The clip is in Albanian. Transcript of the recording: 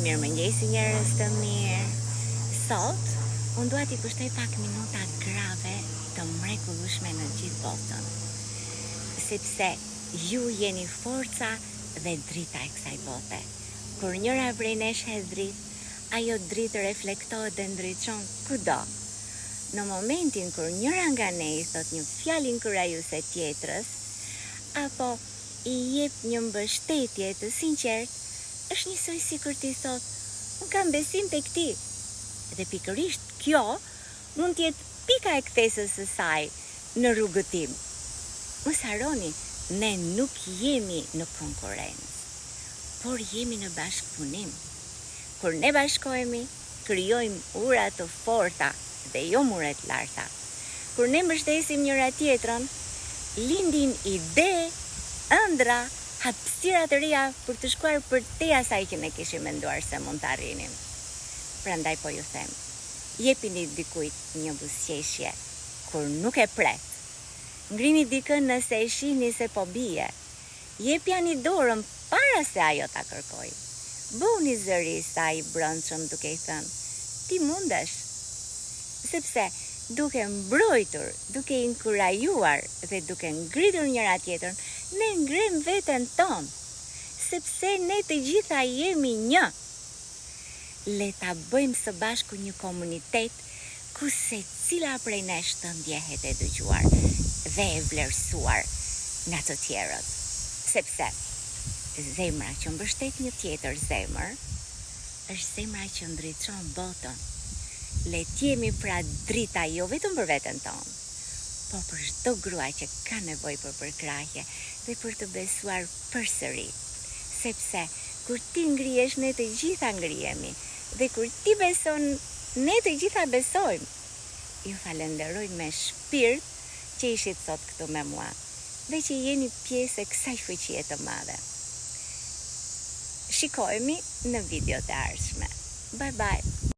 Mirëmëngjesi njerëz të mirë. Sot, unë dua t'i kushtoj pak minuta grave të mrekullueshme në gjithë botën. Sepse ju jeni forca dhe drita e kësaj bote. Kur njëra prej nesh hedh dritë, ajo dritë reflektohet dhe ndriçon kudo. Në momentin kur njëra nga ne i thot një fjalë inkurajuese tjetrës, apo i jep një mbështetje të sinqertë, është njësoj sikur ti thot, unë kam besim tek ti. Dhe pikërisht kjo mund t'jetë pika e kthesës së saj në rrugën tim. Mos harroni, ne nuk jemi në konkurrencë, por jemi në bashkëpunim. Kur ne bashkohemi, krijojmë ura të forta dhe jo mure të larta. Kur ne mbështesim njëra tjetrën, lindin ide, ëndra, hapësira të reja për të shkuar përtej asaj që ne kishim menduar se mund të arrinim. Prandaj po ju them, jepini dikujt një buzëqeshje kur nuk e pret. Ngrini dikën nëse e shihni se po bie. Jepjani dorën para se ajo ta kërkoj. Bëuni zëri sa i brëndshëm duke i thënë, ti mundesh. Sepse duke mbrojtur, duke inkurajuar dhe duke ngritur njëra tjetrën, ne ngrem veten tonë, sepse ne të gjitha jemi një. Le ta bëjmë së bashku një komunitet ku secila prej nesh të ndjehet e dëgjuar dhe e vlerësuar nga të tjerët. Sepse zemra që mbështet një tjetër zemër, është zemra që ndriçon botën. Le t'jemi pra drita jo vetëm për veten tonë, po për çdo grua që ka nevojë për përkrahje dhe për të besuar përsëri. Sepse kur ti ngrihesh, ne të gjitha ngrihemi, dhe kur ti beson, ne të gjitha besojmë. Ju falenderoj me shpirt që ishit sot këtu me mua dhe që jeni pjesë e kësaj fuqie të madhe. Shikohemi në videot e ardhshme. Bye bye.